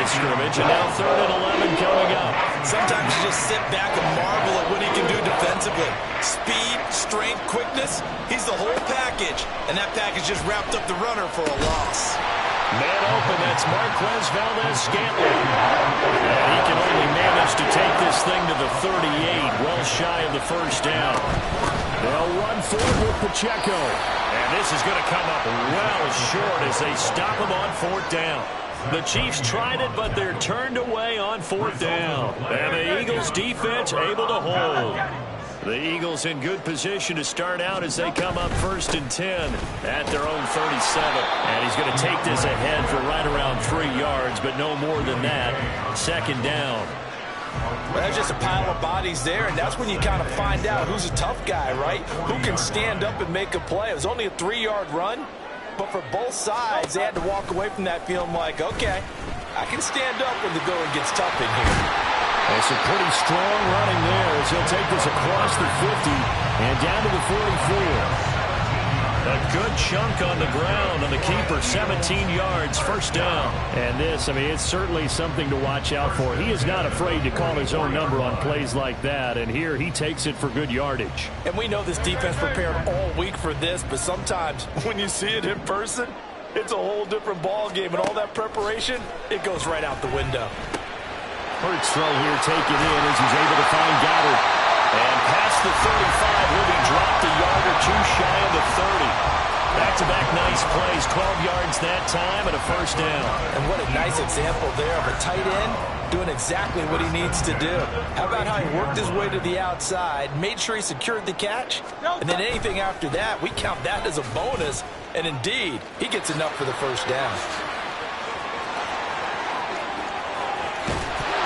scrimmage, and now 3rd and 11 coming up. Sometimes you just sit back and marvel at what he can do defensively. Speed, strength, quickness, he's the whole package. And that package just wrapped up the runner for a loss. Man open, that's Marquez Valdes-Scantling. And he can only manage to take this thing to the 38, well shy of the first down. They'll run forward with Pacheco. And this is going to come up well short as they stop him on 4th down. The Chiefs tried it, but they're turned away on 4th down. And the Eagles defense able to hold. The Eagles in good position to start out as they come up 1st and 10 at their own 37. And he's going to take this ahead for right around 3 yards, but no more than that. 2nd down. Well, there's just a pile of bodies there, and that's when you kind of find out who's a tough guy, right? Who can stand up and make a play. It was only a 3-yard run, but for both sides, they had to walk away from that feeling like, okay, I can stand up when the going gets tough in here. It's a pretty strong running there as he'll take this across the 50 and down to the 44. A good chunk on the ground on the keeper, 17 yards, 1st down. And this, I mean, it's certainly something to watch out for. He is not afraid to call his own number on plays like that, and here he takes it for good yardage. And we know this defense prepared all week for this, but sometimes when you see it in person, it's a whole different ball game, and all that preparation, it goes right out the window. Hurts throw here taken in as he's able to find Goddard. And past the 35, will be dropped a yard or 2 shy of the 30. Back-to-back nice plays, 12 yards that time and a 1st down. And what a nice example there of a tight end doing exactly what he needs to do. How about how he worked his way to the outside, made sure he secured the catch, and then anything after that, we count that as a bonus. And indeed, he gets enough for the 1st down.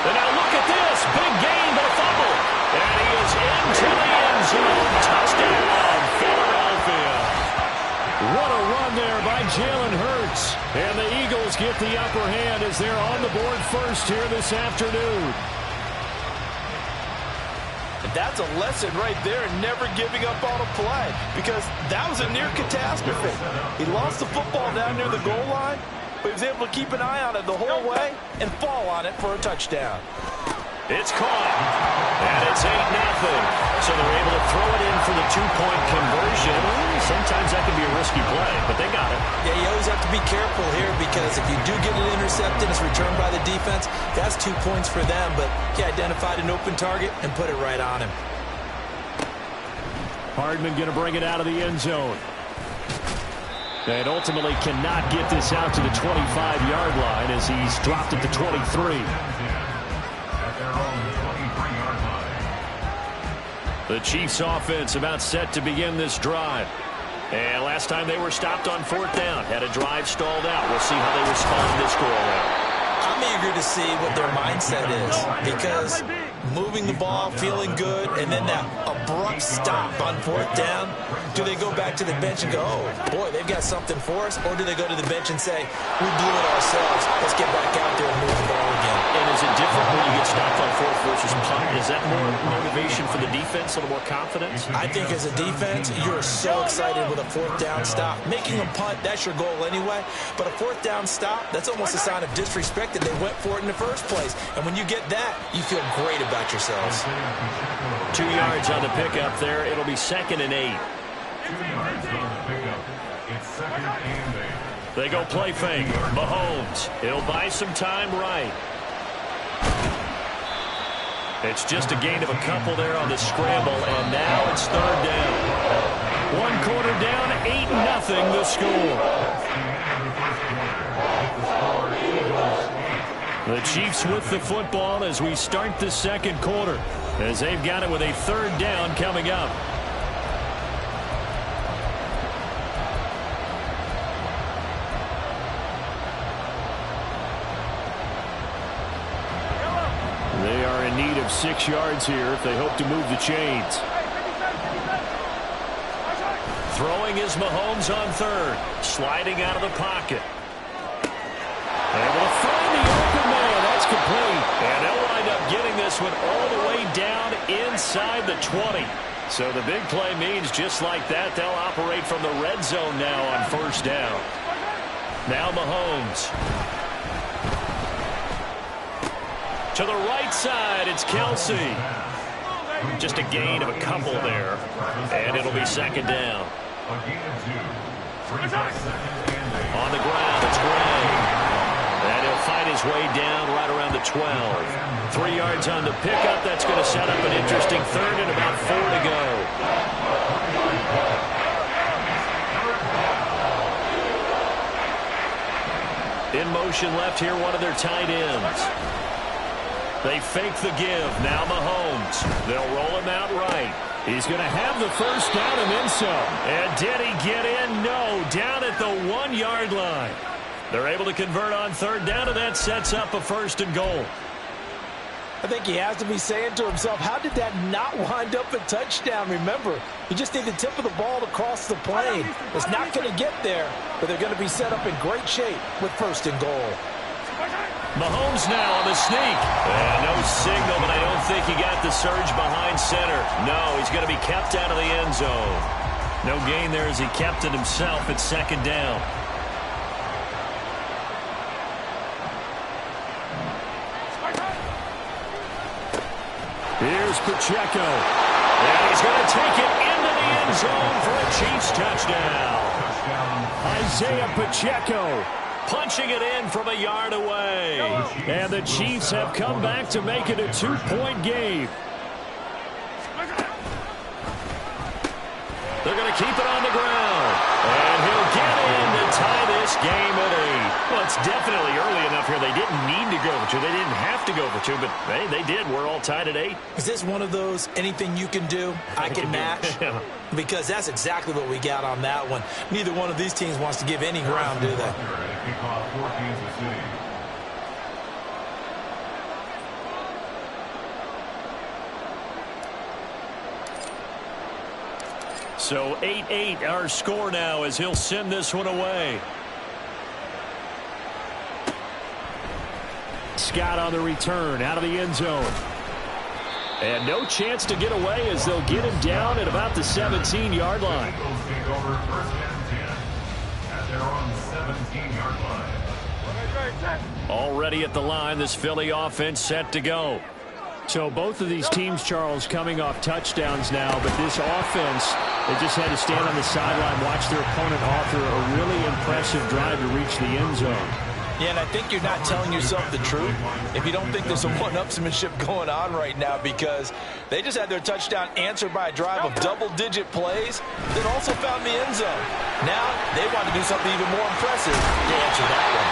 And now look at this. Big gain, but a fumble. And he is into the end zone. Touchdown, Philadelphia. What a run there by Jalen Hurts. And the Eagles get the upper hand as they're on the board first here this afternoon. And that's a lesson right there in never giving up on a play, because that was a near catastrophe. He lost the football down near the goal line, but he was able to keep an eye on it the whole way and fall on it for a touchdown. It's caught, and it's 8-0. So they're able to throw it in for the 2-point conversion. Sometimes that can be a risky play, but they got it. Yeah, you always have to be careful here, because if you do get it intercepted, it's returned by the defense, that's 2 points for them, but he identified an open target and put it right on him. Hardman going to bring it out of the end zone. And ultimately cannot get this out to the 25-yard line as he's dropped at the 23. The Chiefs offense about set to begin this drive. And last time they were stopped on 4th down, had a drive stalled out. We'll see how they respond this go around. I'm eager to see what their mindset is, because moving the ball, feeling good, and then that abrupt stop on 4th down, do they go back to the bench and go, oh, boy, they've got something for us, or do they go to the bench and say, we blew it ourselves, let's get back out there and move the ball again? And is it different when you get stopped on 4th versus punt? Is that more motivation for the defense, a little more confidence? I think as a defense, you're so excited with a 4th down stop. Making a punt, that's your goal anyway, but a 4th down stop, that's almost a sign of disrespect that they went for it in the first place. And when you get that, you feel great about yourselves. 2 yards on the pickup there. It'll be 2nd and 8. 2 yards on the pickup. It's 2nd and 8. They go play fake. Mahomes. He'll buy some time right. It's just a gain of a couple there on the scramble, and now it's 3rd down. 1 quarter down, 8-0 the score. The Chiefs with the football as we start the 2nd quarter, as they've got it with a 3rd down coming up. They are in need of 6 yards here if they hope to move the chains. Throwing is Mahomes on 3rd. Sliding out of the pocket. Able to find the open man. That's complete. And they'll wind up getting this one all the way down inside the 20. So the big play means just like that, they'll operate from the red zone now on 1st down. Now Mahomes. To the right side, it's Kelsey. Just a gain of a couple there. And it'll be second down. On the ground, it's Gray. And he'll fight his way down right around the 12. 3 yards on the pickup. That's going to set up an interesting third and about 4 to go. In motion left here, one of their tight ends. They fake the give. Now Mahomes. They'll roll him out right. He's going to have the first down and then some. And did he get in? No. Down at the 1-yard line. They're able to convert on third down, and that sets up a first and goal. I think he has to be saying to himself, how did that not wind up a touchdown? Remember, you just need the tip of the ball to cross the plane. It's not going to get there, but they're going to be set up in great shape with first and goal. Mahomes now on the sneak. And no signal, but I don't think he got the surge behind center. No, he's going to be kept out of the end zone. No gain there as he kept it himself at second down. Here's Pacheco. And he's going to take it into the end zone for a Chiefs touchdown. Isaiah Pacheco punching it in from a yard away. And the Chiefs have come back to make it a 2-point game. They're going to keep it on the ground. And he'll get in to tie this game at 8. Well, it's definitely early enough here. They didn't need to go for 2. They didn't have to go for 2, but hey, they did. We're all tied at 8. Is this one of those anything you can do, I can match? Because that's exactly what we got on that one. Neither one of these teams wants to give any ground, do they? So 8-8 our score now as he'll send this one away. Scott on the return out of the end zone. And no chance to get away as they'll get him down at about the 17-yard line. Already at the line, this Philly offense set to go. So both of these teams, Charles, coming off touchdowns now, but this offense, they just had to stand on the sideline, watch their opponent author a really impressive drive to reach the end zone. Yeah, and I think you're not telling yourself the truth if you don't think there's some one-upsmanship going on right now, because they just had their touchdown answered by a drive of double-digit plays that also found the end zone. Now they want to do something even more impressive to answer that one.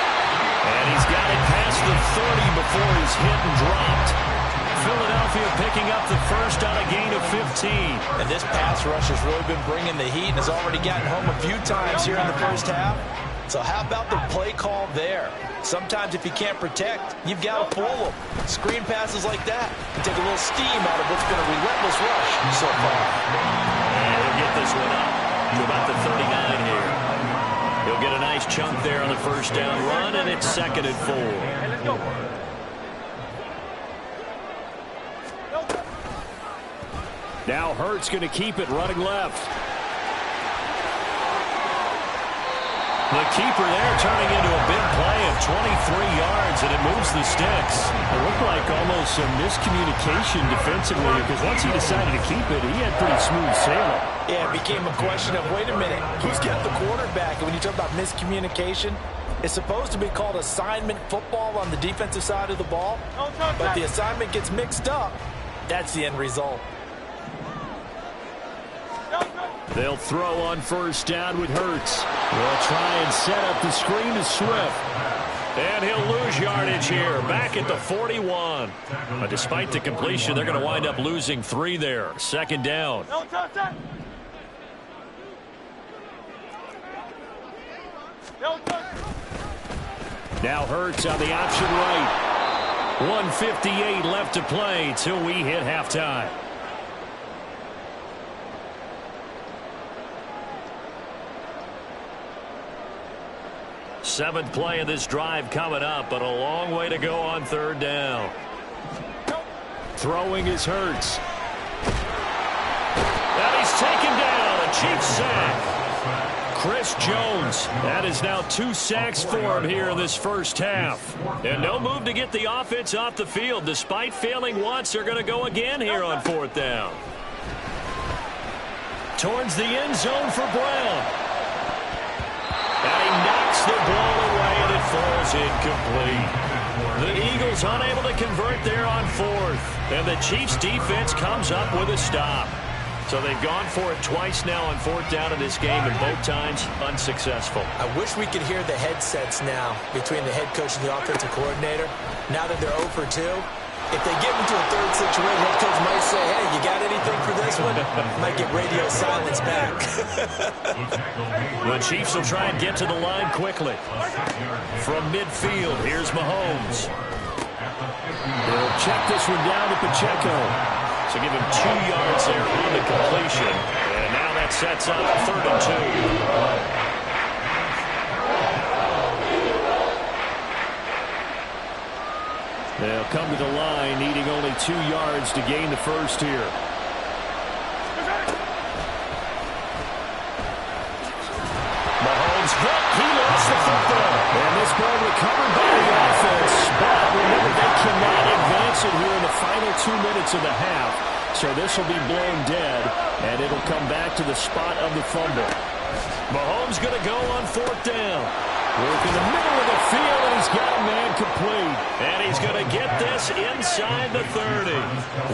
And he's got it past the 30 before he's hit and dropped. Philadelphia picking up the first on a gain of 15. And this pass rush has really been bringing the heat and has already gotten home a few times here in the first half. So how about the play call there? Sometimes if you can't protect, you've got to fool them. Screen passes like that can take a little steam out of what's been a relentless rush so far. And he'll get this one up to about the 39 here. He'll get a nice chunk there on the first down run, and it's second and 4. Let's go. Now Hurts going to keep it running left. The keeper there turning into a big play of 23 yards, and it moves the sticks. It looked like almost some miscommunication defensively, because once he decided to keep it, he had pretty smooth sailing. Yeah, it became a question of, wait a minute, who's got the quarterback? And when you talk about miscommunication, it's supposed to be called assignment football on the defensive side of the ball, but the assignment gets mixed up. That's the end result. They'll throw on first down with Hurts. They'll try and set up the screen to Swift. And he'll lose yardage here, back at the 41. But despite the completion, they're going to wind up losing 3 there. Second down. Now Hurts on the option right. 1:58 left to play till we hit halftime. Seventh play of this drive coming up, but a long way to go on third down. Throwing is Hurts. And he's taken down. A Chiefs sack. Chris Jones. That is now 2 sacks for him here in this first half. And no move to get the offense off the field. Despite failing once, they're going to go again here on 4th down. Towards the end zone for Brown. And he knocks the ball away, and it falls incomplete. The Eagles unable to convert there on 4th. And the Chiefs defense comes up with a stop. So they've gone for it twice now on 4th down in this game, and both times unsuccessful. I wish we could hear the headsets now between the head coach and the offensive coordinator. Now that they're 0 for 2, if they get into a third situation, head coach might say, hey, you got anything for this one? Might get radio silence back. The Chiefs will try and get to the line quickly. From midfield, here's Mahomes. They'll check this one down to Pacheco. So give him 2 yards there on the completion. And now that sets up 3rd and 2. They'll come to the line, needing only 2 yards to gain the first here. Mahomes hit. He lost the football. And this ball recovered by the offense. But remember, they cannot advance it here in the final 2 minutes of the half. So this will be blown dead, and it'll come back to the spot of the fumble. Mahomes going to go on 4th down. Work in the middle of the field, and he's got a man complete. And he's going to get this inside the 30.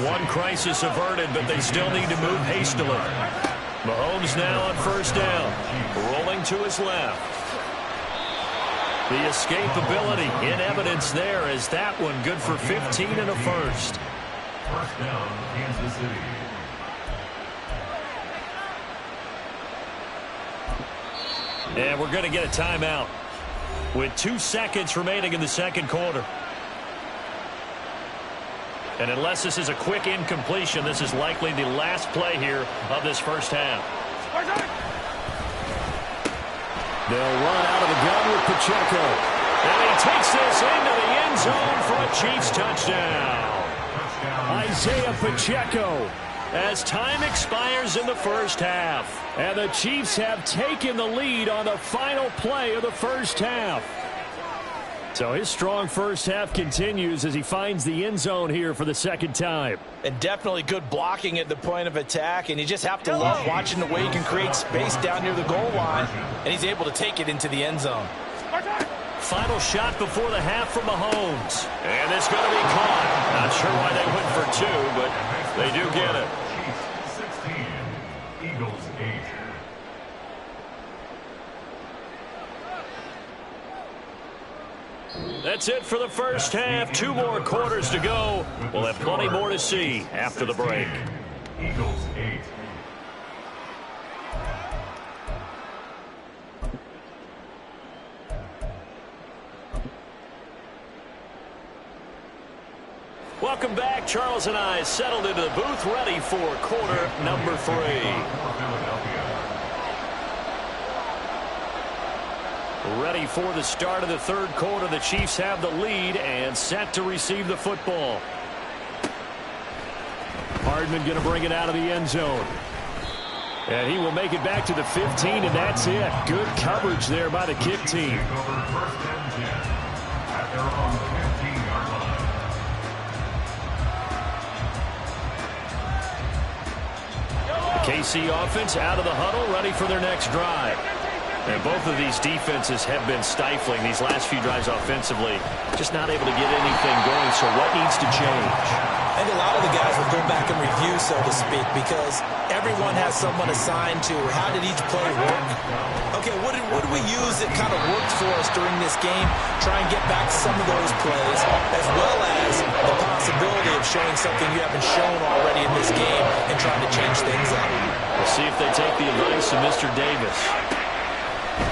One crisis averted, but they still need to move hastily. Mahomes now on 1st down, rolling to his left. The escapability in evidence there as that one good for 15 and a first. 1st down, Kansas City. And we're going to get a timeout with 2 seconds remaining in the second quarter. And unless this is a quick incompletion, this is likely the last play here of this first half. They'll run out of the gun with Pacheco. And he takes this into the end zone for a Chiefs touchdown. Isaiah Pacheco, as time expires in the first half. And the Chiefs have taken the lead on the final play of the first half. So his strong first half continues as he finds the end zone here for the second time. And definitely good blocking at the point of attack. And you just have to love watching the way he can create space down near the goal line. And he's able to take it into the end zone. Final shot before the half from Mahomes. And it's going to be caught. Not sure why they went for 2, but they do get it. Chiefs 16, Eagles 8. That's it for the first half. 2 more quarters to go. We'll have plenty more to see after the break. Eagles 8. Welcome back. Charles and I settled into the booth, ready for quarter number 3. Ready for the start of the third quarter. The Chiefs have the lead and set to receive the football. Hardman going to bring it out of the end zone. And he will make it back to the 15, and that's it. Good coverage there by the kick team. The KC offense out of the huddle, ready for their next drive. And both of these defenses have been stifling these last few drives offensively. Just not able to get anything going, so what needs to change? I think a lot of the guys will go back and review, so to speak, because everyone has someone assigned to how did each play work. Okay, what did we use that kind of worked for us during this game? Try and get back some of those plays, as well as the possibility of showing something you haven't shown already in this game and trying to change things up. We'll see if they take the advice of Mr. Davis.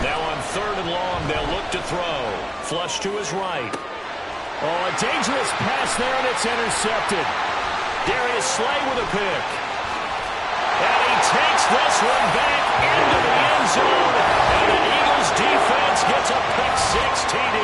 Now on 3rd and long, they'll look to throw. Flush to his right. Oh, a dangerous pass there, and it's intercepted. Darius Slay with a pick. And he takes this one back into the end zone. And the Eagles defense gets a pick 6 TD.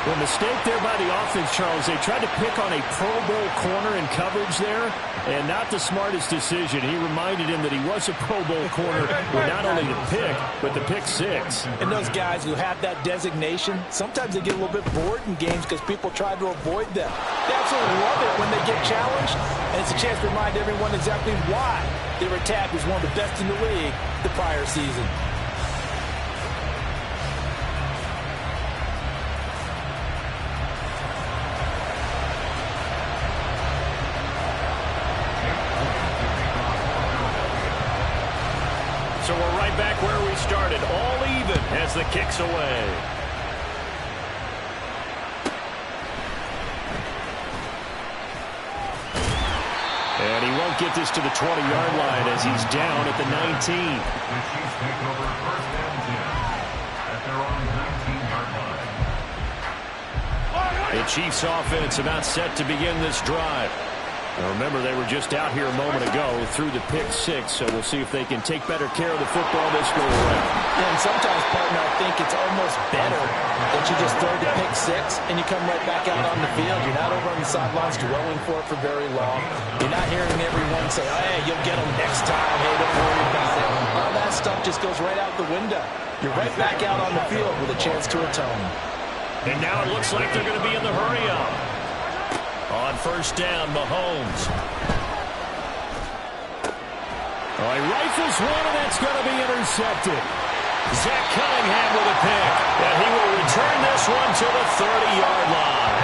Well, mistake there by the offense, Charles. They tried to pick on a Pro Bowl corner in coverage there, and not the smartest decision. He reminded him that he was a Pro Bowl corner with not only the pick, but the pick six. And those guys who have that designation, sometimes they get a little bit bored in games because people try to avoid them. They absolutely love it when they get challenged, and it's a chance to remind everyone exactly why they were tagged as one of the best in the league the prior season. So we're right back where we started, all even as the kick's away. And he won't get this to the 20-yard line as he's down at the 19. The Chiefs take over first and 10 at their own 19-yard line. The Chiefs offense about set to begin this drive. Now remember, they were just out here a moment ago through the pick six, so we'll see if they can take better care of the football this go around. And sometimes, partner, I think it's almost better that you just throw the pick six and you come right back out on the field. You're not over on the sidelines dwelling for it for very long. You're not hearing everyone say, hey, you'll get them next time. Hey, don't worry about it. All that stuff just goes right out the window. You're right back out on the field with a chance to atone. And now it looks like they're going to be in the hurry-up. On first down, Mahomes. Oh, he rifles one, and that's going to be intercepted. Zach Cunningham with a pick. And he will return this one to the 30-yard line.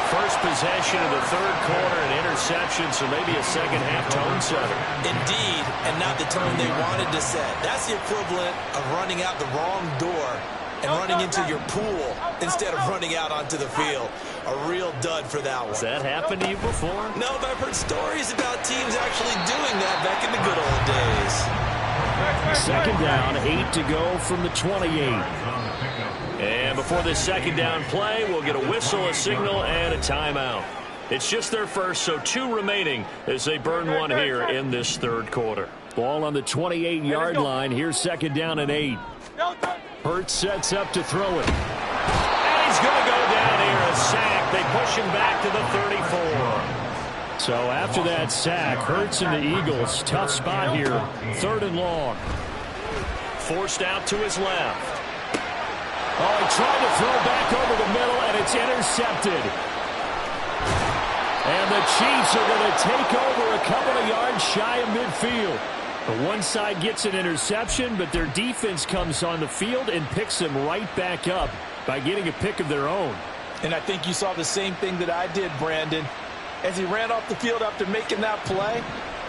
First possession of the third quarter, an interception, so maybe a second-half tone setter. Indeed, and not the tone they wanted to set. That's the equivalent of running out the wrong door and running into your pool instead of running out onto the field. A real dud for that one. Has that happened to you before? No, but I've heard stories about teams actually doing that back in the good old days. Second down, 8 to go from the 28. And before this second down play, we'll get a whistle, a signal, and a timeout. It's just their first, so 2 remaining as they burn one here in this third quarter. Ball on the 28-yard line. Here's second down and 8. Hurts sets up to throw it. And he's going to go down here, a sack. They push him back to the 34. So after that sack, Hurts and the Eagles, tough spot here. Third and long. Forced out to his left. Oh, he tried to throw back over the middle, and it's intercepted. And the Chiefs are going to take over a couple of yards shy of midfield. The one side gets an interception, but their defense comes on the field and picks them right back up by getting a pick of their own. And I think you saw the same thing that I did, Brandon. As he ran off the field after making that play,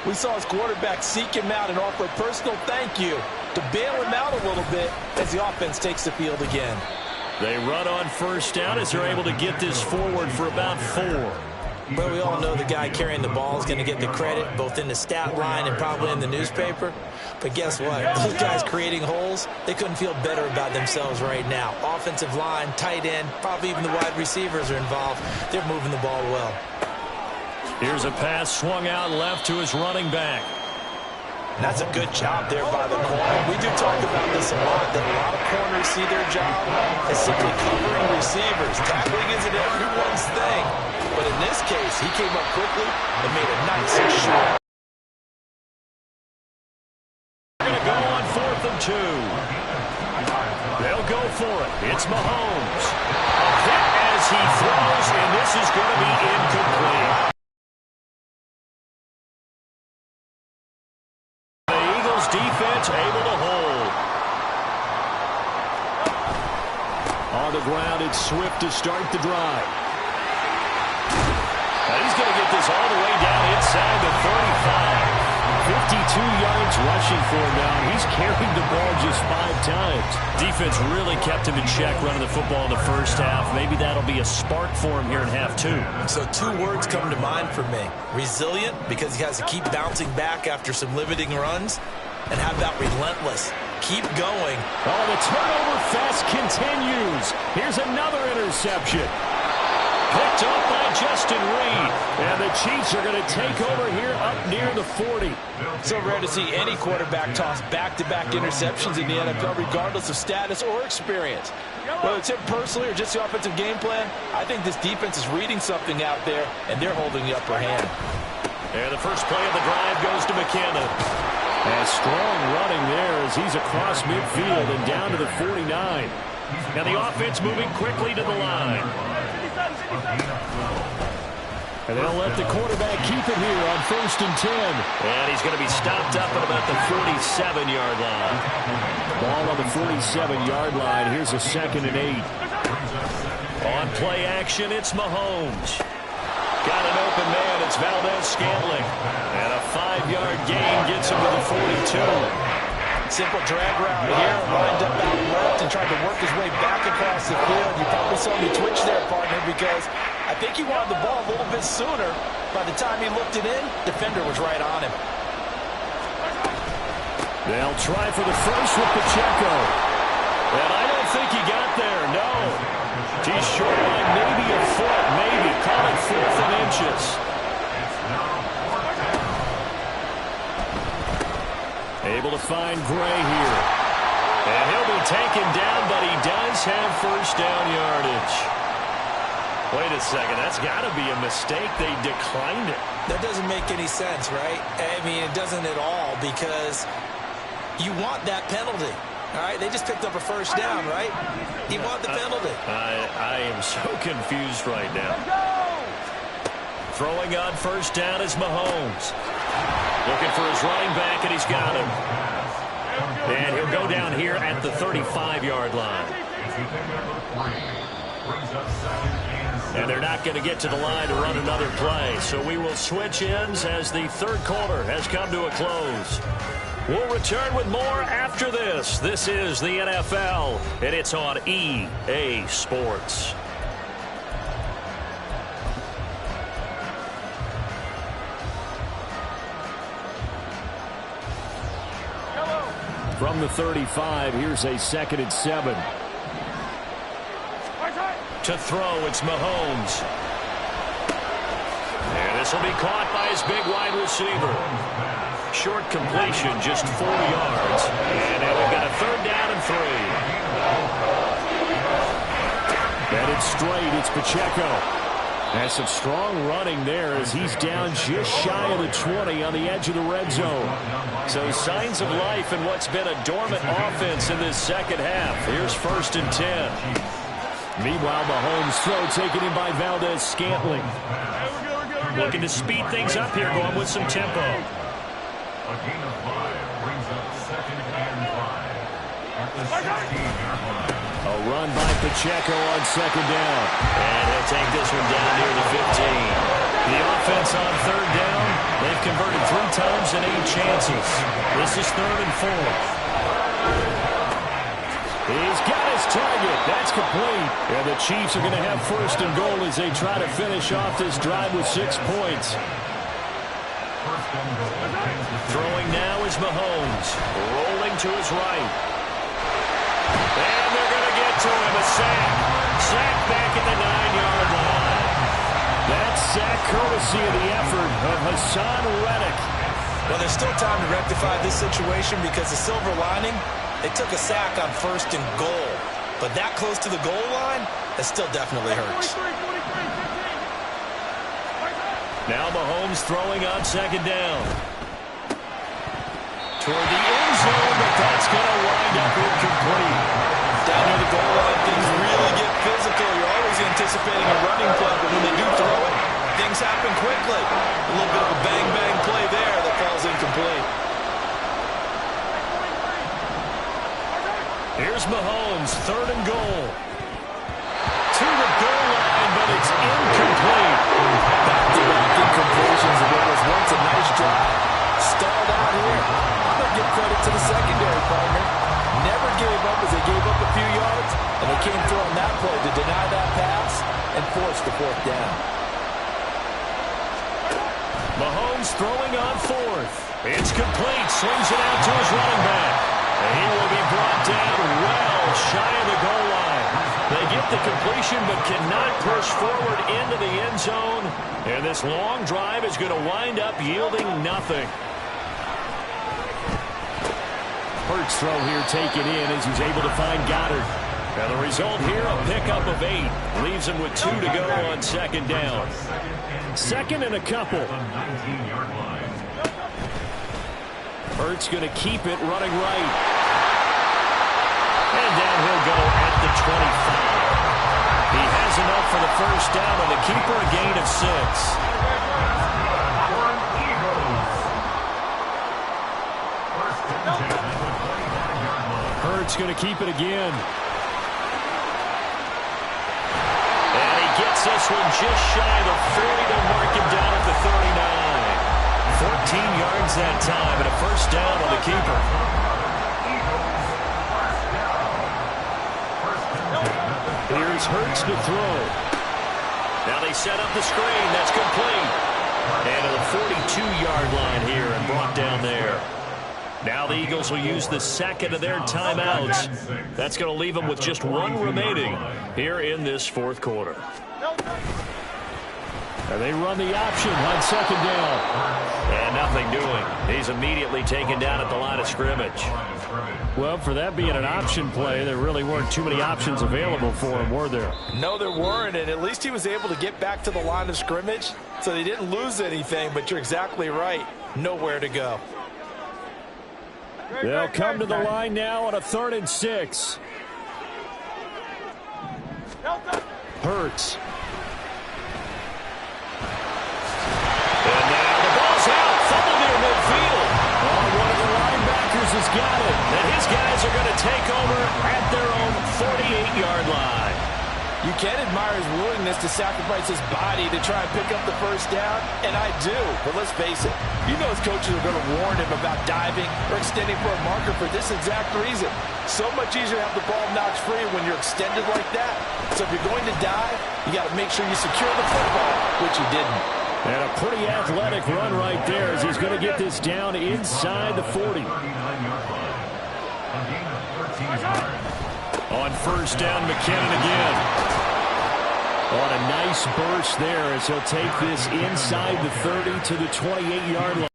we saw his quarterback seek him out and offer a personal thank you to bail him out a little bit as the offense takes the field again. They run on first down as they're able to get this forward for about 4. But we all know the guy carrying the ball is going to get the credit, both in the stat line and probably in the newspaper. But guess what? Those guys creating holes, they couldn't feel better about themselves right now. Offensive line, tight end, probably even the wide receivers are involved. They're moving the ball well. Here's a pass swung out left to his running back. That's a good job there by the corner. We do talk about this a lot, that a lot of corners see their job as simply covering receivers. Tackling isn't everyone's thing. But in this case, he came up quickly and made a nice shot. They're going to go on 4th and 2. They'll go for it. It's Mahomes. Hit as he throws, and this is going to be incomplete. The Eagles defense able to hold. On the ground, it's Swift to start the drive. Now he's going to get this all the way down inside the 35. 52 yards rushing for him now. He's carried the ball just 5 times. Defense really kept him in check running the football in the first half. Maybe that'll be a spark for him here in half 2. So 2 words come to mind for me. Resilient, because he has to keep bouncing back after some limiting runs. And how about relentless? Keep going. Oh, the turnover fest continues. Here's another interception. Picked up by Justin Reed. And the Chiefs are going to take over here up near the 40. So rare to see any quarterback toss back-to-back interceptions in the NFL, regardless of status or experience. Whether it's him personally or just the offensive game plan, I think this defense is reading something out there, and they're holding the upper hand. And the first play of the drive goes to McKinnon. And strong running there as he's across midfield and down to the 49. Now the offense moving quickly to the line. And they'll let the quarterback keep it here on 1st and 10. And he's going to be stopped up at about the 47-yard line. Ball on the 47-yard line. Here's a 2nd and 8. On play action, it's Mahomes. Got an open man. It's Valdez-Scantling. And a 5-yard gain gets him to the 42. Simple drag route here, lined up out left and tried to work his way back across the field. You probably saw me twitch there, partner, because I think he wanted the ball a little bit sooner. By the time he looked it in, defender was right on him. They'll try for the first with Pacheco. And I don't think he got there, no. He's short by maybe a foot, maybe. Call it 4th and inches. Able to find Gray here. And he'll be taken down, but he does have first down yardage. Wait a second, that's got to be a mistake. They declined it. That doesn't make any sense, right? I mean, it doesn't at all, because you want that penalty. All right, they just picked up a first down, right? You want the penalty. I am so confused right now. Throwing on first down is Mahomes. Looking for his running back, and he's got him. And he'll go down here at the 35-yard line. And they're not going to get to the line to run another play. So we will switch ends as the 3rd quarter has come to a close. We'll return with more after this. This is the NFL, and it's on EA Sports. From the 35, here's a 2nd and 7. To throw, it's Mahomes. And this will be caught by his big wide receiver. Short completion, just 4 yards. And now we've got a 3rd down and 3. And it's straight, it's Pacheco. Has some strong running there as he's down just shy of the 20 on the edge of the red zone. So signs of life in what's been a dormant offense in this second half. Here's 1st and 10. Meanwhile, Mahomes' throw taken in by Valdez-Scantling. Looking to speed things up here, going with some tempo. A gain of 5 brings up 2nd and 5 at the 16-yard line. A run by Pacheco on 2nd down. And he'll take this one down near the 15. The offense on 3rd down. They've converted 3 times and 8 chances. This is 3rd and 4. He's got his target. That's complete. And the Chiefs are going to have 1st and goal as they try to finish off this drive with 6 points. Throwing now is Mahomes. Rolling to his right. And they're going to get to him. A sack. Sack back at the 9-yard line. That's sack courtesy of the effort of Hassan Reddick. Well, there's still time to rectify this situation, because the silver lining, they took a sack on 1st and goal. But that close to the goal line, that still definitely hurts. Now Mahomes throwing on 2nd down. Toward the end zone, but that's going to wind up incomplete. Down near the goal line, things really get physical. You're always anticipating a running play, but when they do throw it, things happen quickly. A little bit of a bang-bang play there that falls incomplete. Here's Mahomes, 3rd and goal. To the goal line, but it's incomplete. Back-to-back incompletions of what was once a nice drive. Stalled out here. I'm going to give credit to the secondary, partner. Never gave up as they gave up a few yards, and they came through on that play to deny that pass and force the 4th down. Mahomes throwing on 4th. It's complete. Swings it out to his running back. And he will be brought down well shy of the goal line. They get the completion but cannot push forward into the end zone. And this long drive is going to wind up yielding nothing. Hurts throw here taken in as he's able to find Goddard. And the result here, a pickup of 8. Leaves him with 2 to go on second down. Second and a couple. Hurts going to keep it running right. And down he'll go at the 25. He has enough for the first down, and the keeper a gain of 6. Hurts going to keep it again. And he gets this one just shy of the 40 to mark him down at the 39. 14 yards that time and a first down on the keeper. Here's Hurts to throw. Now they set up the screen. That's complete. And to the 42-yard line here and brought down there. Now the Eagles will use the second of their timeouts. That's going to leave them with just 1 remaining here in this fourth quarter. And they run the option on second down. And nothing doing. He's immediately taken down at the line of scrimmage. Well, for that being an option play, there really weren't too many options available for him, were there? No, there weren't, and at least he was able to get back to the line of scrimmage, so they didn't lose anything, but you're exactly right. Nowhere to go. They'll come to the line now on a 3rd and 6. Hurts. And now the ball's out. Fumble near midfield. Oh, one of the linebackers has got it. And his guys are going to take over at their own 48-yard line. You can admire his willingness to sacrifice his body to try and pick up the first down, and I do. But let's face it, you know his coaches are going to warn him about diving or extending for a marker for this exact reason. So much easier to have the ball knocked free when you're extended like that. So if you're going to dive, you got to make sure you secure the football, which he didn't. And a pretty athletic run right there as he's going to get this down inside the 40. On first down, McKinnon again. On a nice burst there as he'll take this inside the 30 to the 28-yard line.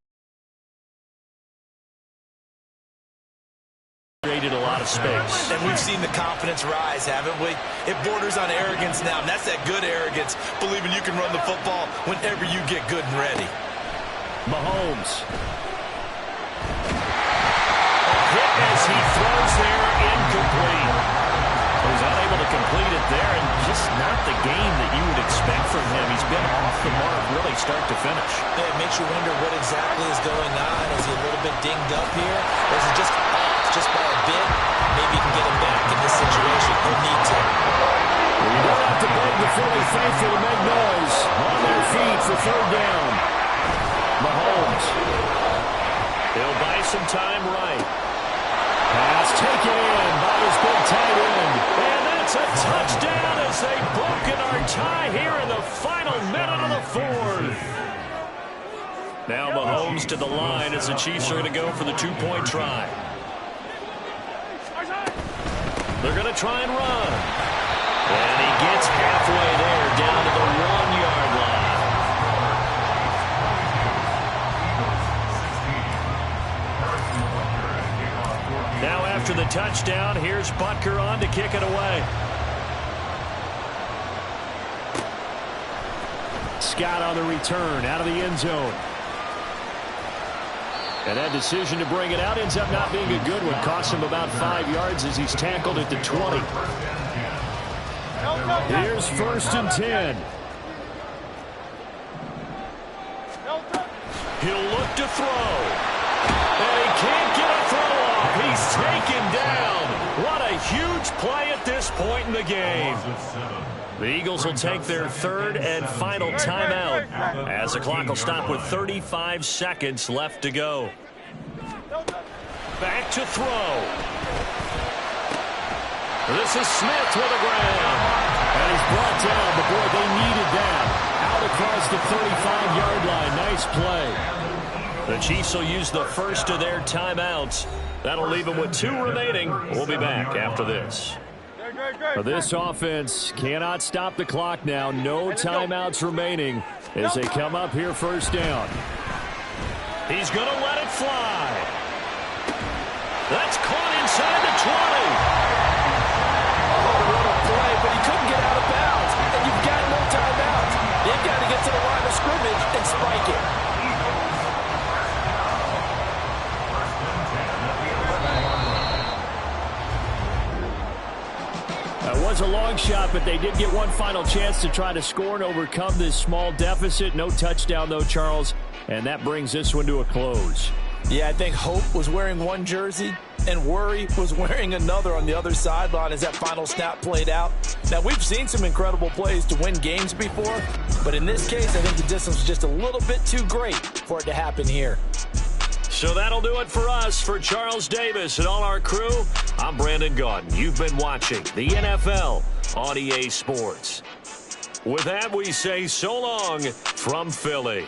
Created a lot of space. And we've seen the confidence rise, haven't we? It borders on arrogance now, and that's that good arrogance, believing you can run the football whenever you get good and ready. Mahomes. A hit as he throws there, incomplete. He's unable to complete it there, and just not the game that you would expect from him. He's been off the mark really start to finish. Yeah, it makes you wonder what exactly is going on. Is he a little bit dinged up here? Or is it just off just by a bit? Maybe you can get him back in this situation. He'll need to. Well, you don't have to beg the Philly faithful to make noise. On their feet for 3rd down. Mahomes. He'll buy some time right. Pass taken in by his big tight end. And that's a touchdown as they've broken our tie here in the final minute of the 4th. Now Mahomes to the line as the Chiefs are going to go for the 2-point try. They're going to try and run. And he gets halfway there down to the 1-yard line. Now after the touchdown, here's Butker on to kick it away. Scott on the return out of the end zone. And that decision to bring it out ends up not being a good one. Costs him about 5 yards as he's tackled at the 20. Here's 1st and 10. He'll look to throw. And he can't get a throw off. He's taken down. What a huge play at this point in the game. The Eagles will take their 3rd and final timeout as the clock will stop with 35 seconds left to go. Back to throw. This is Smith with a grab. And he's brought down, but boy, they needed that. Out across the 35-yard line. Nice play. The Chiefs will use the first of their timeouts. That'll leave them with 2 remaining. We'll be back after this. But this offense cannot stop the clock now. No timeouts remaining as they come up here first down. He's going to let it fly. That's caught inside the 20. Oh, what a play, but he couldn't get out of bounds. And you've got no timeouts. They've got to get to the line of scrimmage and spike it. That was a long shot, but they did get one final chance to try to score and overcome this small deficit. No touchdown, though, Charles, and that brings this one to a close. Yeah, I think Hope was wearing one jersey and Worry was wearing another on the other sideline as that final snap played out. Now, we've seen some incredible plays to win games before, but in this case, I think the distance was just a little bit too great for it to happen here. So that'll do it for us. For Charles Davis and all our crew, I'm Brandon Gaudin. You've been watching the NFL on EA Sports. With that, we say so long from Philly.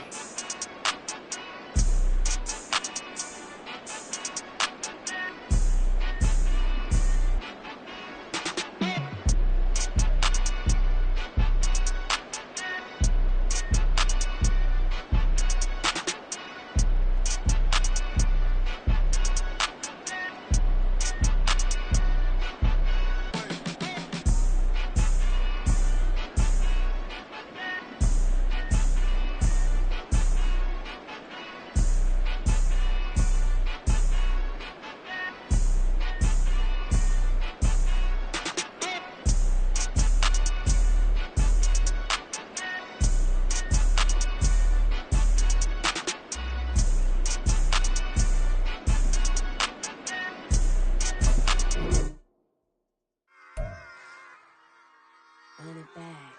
Run it back.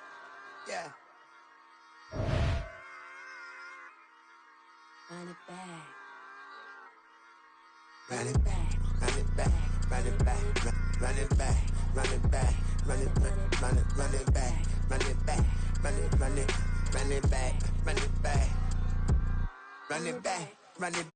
Yeah. Run it back. Run it back. Run it back. Run it back. Run it back. Run it back. Run it back. Run it back. Run it back. Run it back. Run it back. Run it back. Run it back. Run it